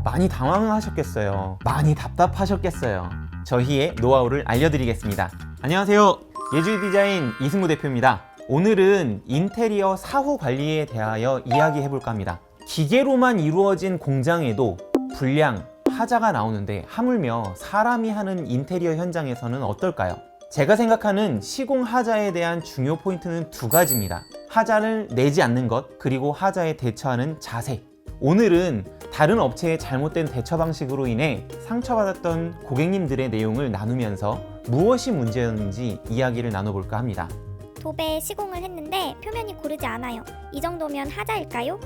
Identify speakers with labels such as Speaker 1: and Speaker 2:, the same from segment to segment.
Speaker 1: 많이 당황하셨겠어요. 많이 답답하셨겠어요. 저희의 노하우를 알려드리겠습니다. 안녕하세요. 예주이 디자인 이승우 대표입니다. 오늘은 인테리어 사후 관리에 대하여 이야기해볼까 합니다. 기계로만 이루어진 공장에도 불량, 하자가 나오는데 하물며 사람이 하는 인테리어 현장에서는 어떨까요? 제가 생각하는 시공 하자에 대한 중요 포인트는 두 가지입니다. 하자를 내지 않는 것, 그리고 하자에 대처하는 자세. 오늘은 다른 업체의 잘못된 대처 방식으로 인해 상처받았던 고객님들의 내용을 나누면서 무엇이 문제였는지 이야기를 나눠볼까 합니다.
Speaker 2: 도배 시공을 했는데 표면이 고르지 않아요. 이 정도면 하자일까요?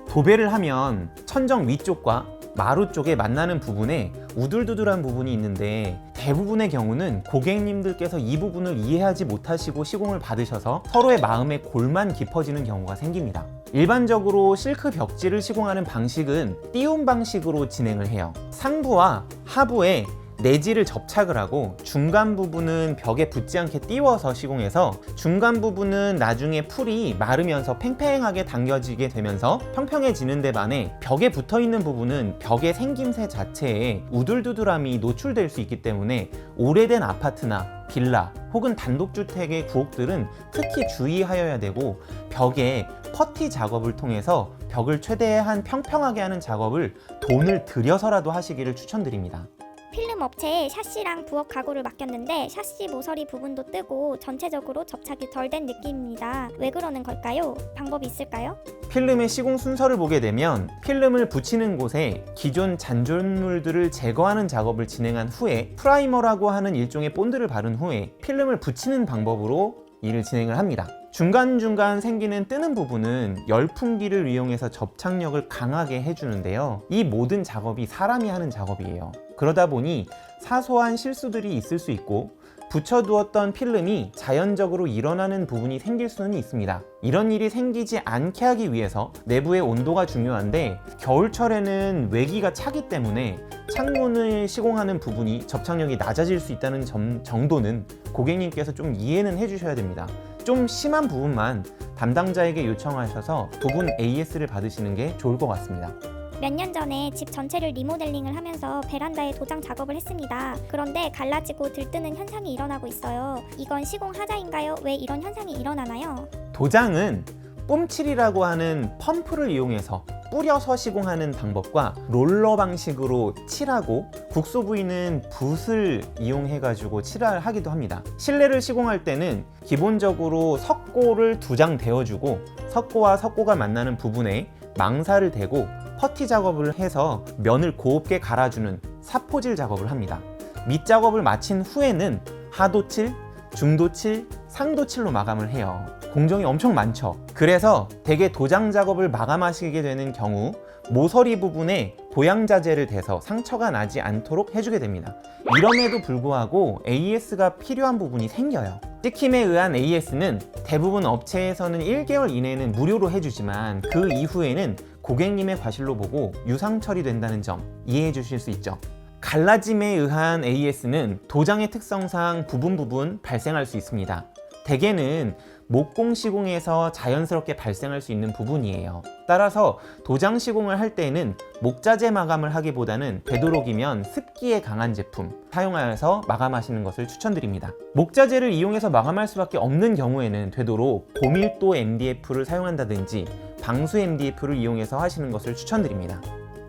Speaker 1: 도배를 하면 천정 위쪽과 마루 쪽에 만나는 부분에 우둘두둘한 부분이 있는데 대부분의 경우는 고객님들께서 이 부분을 이해하지 못하시고 시공을 받으셔서 서로의 마음에 골만 깊어지는 경우가 생깁니다. 일반적으로 실크 벽지를 시공하는 방식은 띄움 방식으로 진행을 해요. 상부와 하부에 내지를 접착을 하고 중간 부분은 벽에 붙지 않게 띄워서 시공해서 중간 부분은 나중에 풀이 마르면서 팽팽하게 당겨지게 되면서 평평해지는 데 반해 벽에 붙어있는 부분은 벽의 생김새 자체에 우둘두둘함이 노출될 수 있기 때문에 오래된 아파트나 빌라 혹은 단독주택의 구옥들은 특히 주의하여야 되고 벽에 퍼티 작업을 통해서 벽을 최대한 평평하게 하는 작업을 돈을 들여서라도 하시기를 추천드립니다.
Speaker 2: 필름 업체에 샤시랑 부엌 가구를 맡겼는데 샤시 모서리 부분도 뜨고 전체적으로 접착이 덜 된 느낌입니다. 왜 그러는 걸까요? 방법이 있을까요?
Speaker 1: 필름의 시공 순서를 보게 되면 필름을 붙이는 곳에 기존 잔존물들을 제거하는 작업을 진행한 후에 프라이머라고 하는 일종의 본드를 바른 후에 필름을 붙이는 방법으로 일을 진행을 합니다. 중간중간 생기는 뜨는 부분은 열풍기를 이용해서 접착력을 강하게 해주는데요. 이 모든 작업이 사람이 하는 작업이에요. 그러다 보니 사소한 실수들이 있을 수 있고 붙여두었던 필름이 자연적으로 일어나는 부분이 생길 수는 있습니다. 이런 일이 생기지 않게 하기 위해서 내부의 온도가 중요한데 겨울철에는 외기가 차기 때문에 창문을 시공하는 부분이 접착력이 낮아질 수 있다는 점 정도는 고객님께서 좀 이해는 해주셔야 됩니다. 좀 심한 부분만 담당자에게 요청하셔서 부분 AS를 받으시는 게 좋을 것 같습니다.
Speaker 2: 몇 년 전에 집 전체를 리모델링을 하면서 베란다에 도장 작업을 했습니다. 그런데 갈라지고 들뜨는 현상이 일어나고 있어요. 이건 시공 하자인가요? 왜 이런 현상이 일어나나요?
Speaker 1: 도장은 뿜칠이라고 하는 펌프를 이용해서 뿌려서 시공하는 방법과 롤러 방식으로 칠하고 국소 부위는 붓을 이용해가지고 칠을 하기도 합니다. 실내를 시공할 때는 기본적으로 석고를 2장 대어주고 석고와 석고가 만나는 부분에 망사를 대고 퍼티 작업을 해서 면을 곱게 갈아주는 사포질 작업을 합니다. 밑작업을 마친 후에는 하도칠, 중도칠, 상도칠로 마감을 해요. 공정이 엄청 많죠. 그래서 대개 도장 작업을 마감하시게 되는 경우 모서리 부분에 보양자재를 대서 상처가 나지 않도록 해주게 됩니다. 이럼에도 불구하고 AS가 필요한 부분이 생겨요. 찍힘에 의한 AS는 대부분 업체에서는 1개월 이내에는 무료로 해주지만 그 이후에는 고객님의 과실로 보고 유상 처리된다는 점 이해해 주실 수 있죠. 갈라짐에 의한 AS는 도장의 특성상 부분 발생할 수 있습니다. 대개는 목공 시공에서 자연스럽게 발생할 수 있는 부분이에요. 따라서 도장 시공을 할 때는 목자재 마감을 하기보다는 되도록이면 습기에 강한 제품 사용하여서 마감하시는 것을 추천드립니다. 목자재를 이용해서 마감할 수밖에 없는 경우에는 되도록 고밀도 MDF를 사용한다든지 방수 MDF를 이용해서 하시는 것을 추천드립니다.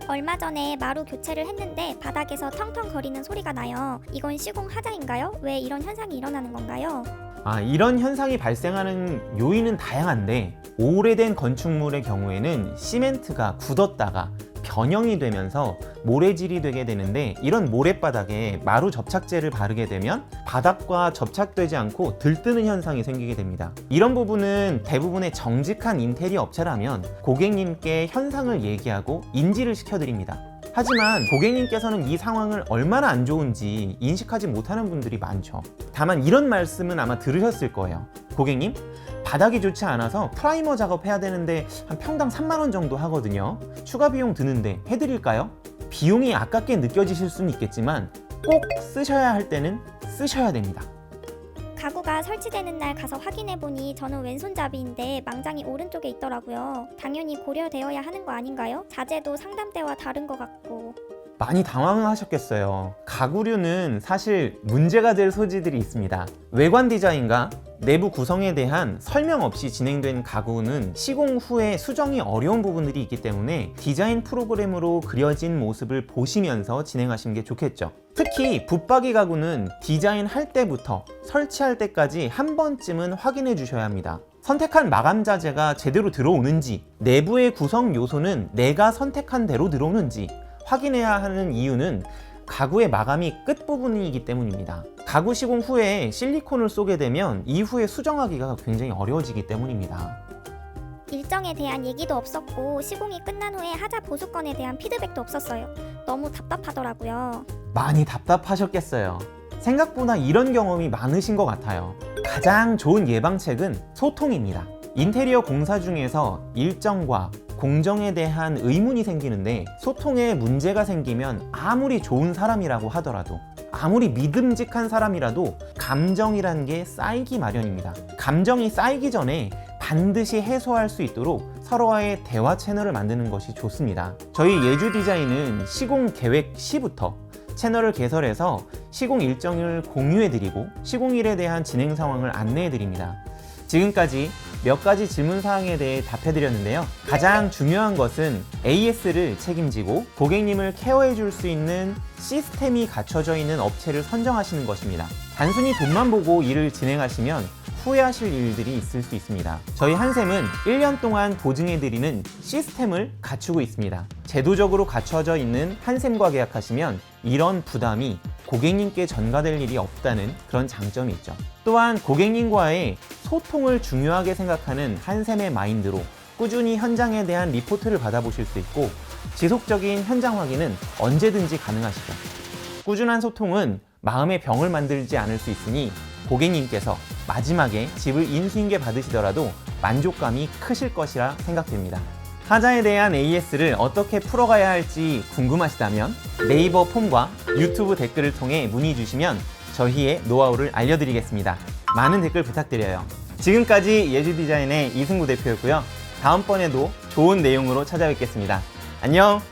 Speaker 2: 얼마 전에 마루 교체를 했는데 바닥에서 텅텅거리는 소리가 나요. 이건 시공 하자인가요? 왜 이런 현상이 일어나는 건가요?
Speaker 1: 이런 현상이 발생하는 요인은 다양한데 오래된 건축물의 경우에는 시멘트가 굳었다가 변형이 되면서 모래질이 되게 되는데 이런 모래바닥에 마루 접착제를 바르게 되면 바닥과 접착되지 않고 들뜨는 현상이 생기게 됩니다. 이런 부분은 대부분의 정직한 인테리어 업체라면 고객님께 현상을 얘기하고 인지를 시켜드립니다. 하지만 고객님께서는 이 상황을 얼마나 안 좋은지 인식하지 못하는 분들이 많죠. 다만 이런 말씀은 아마 들으셨을 거예요. 고객님, 바닥이 좋지 않아서 프라이머 작업해야 되는데 한 평당 3만 원 정도 하거든요. 추가 비용 드는데 해드릴까요? 비용이 아깝게 느껴지실 수는 있겠지만 꼭 쓰셔야 할 때는 쓰셔야 됩니다.
Speaker 2: 가구가 설치되는 날 가서 확인해보니 저는 왼손잡이인데 망장이 오른쪽에 있더라고요. 당연히 고려되어야 하는 거 아닌가요? 자재도 상담대와 다른 것 같고.
Speaker 1: 많이 당황하셨겠어요. 가구류는 사실 문제가 될 소지들이 있습니다. 외관 디자인과 내부 구성에 대한 설명 없이 진행된 가구는 시공 후에 수정이 어려운 부분들이 있기 때문에 디자인 프로그램으로 그려진 모습을 보시면서 진행하시는 게 좋겠죠. 특히 붙박이 가구는 디자인할 때부터 설치할 때까지 한 번쯤은 확인해 주셔야 합니다. 선택한 마감 자재가 제대로 들어오는지, 내부의 구성 요소는 내가 선택한 대로 들어오는지 확인해야 하는 이유는 가구의 마감이 끝부분이기 때문입니다. 가구 시공 후에 실리콘을 쏘게 되면 이후에 수정하기가 굉장히 어려워지기 때문입니다.
Speaker 2: 일정에 대한 얘기도 없었고 시공이 끝난 후에 하자 보수건에 대한 피드백도 없었어요. 너무 답답하더라고요.
Speaker 1: 많이 답답하셨겠어요. 생각보다 이런 경험이 많으신 것 같아요. 가장 좋은 예방책은 소통입니다. 인테리어 공사 중에서 일정과 공정에 대한 의문이 생기는데 소통에 문제가 생기면 아무리 좋은 사람이라고 하더라도 아무리 믿음직한 사람이라도 감정이란 게 쌓이기 마련입니다. 감정이 쌓이기 전에 반드시 해소할 수 있도록 서로와의 대화 채널을 만드는 것이 좋습니다. 저희 예주 디자인은 시공 계획 시부터 채널을 개설해서 시공 일정을 공유해드리고 시공일에 대한 진행 상황을 안내해드립니다. 지금까지 몇 가지 질문 사항에 대해 답해드렸는데요. 가장 중요한 것은 AS를 책임지고 고객님을 케어해 줄 수 있는 시스템이 갖춰져 있는 업체를 선정하시는 것입니다. 단순히 돈만 보고 일을 진행하시면 후회하실 일들이 있을 수 있습니다. 저희 한샘은 1년 동안 보증해드리는 시스템을 갖추고 있습니다. 제도적으로 갖춰져 있는 한샘과 계약하시면 이런 부담이 고객님께 전가될 일이 없다는 그런 장점이 있죠. 또한 고객님과의 소통을 중요하게 생각하는 한샘의 마인드로 꾸준히 현장에 대한 리포트를 받아보실 수 있고 지속적인 현장 확인은 언제든지 가능하시죠. 꾸준한 소통은 마음의 병을 만들지 않을 수 있으니 고객님께서 마지막에 집을 인수인계 받으시더라도 만족감이 크실 것이라 생각됩니다. 하자에 대한 AS를 어떻게 풀어가야 할지 궁금하시다면 네이버 폼과 유튜브 댓글을 통해 문의 주시면 저희의 노하우를 알려드리겠습니다. 많은 댓글 부탁드려요. 지금까지 예주 디자인의 이승구 대표였고요. 다음번에도 좋은 내용으로 찾아뵙겠습니다. 안녕!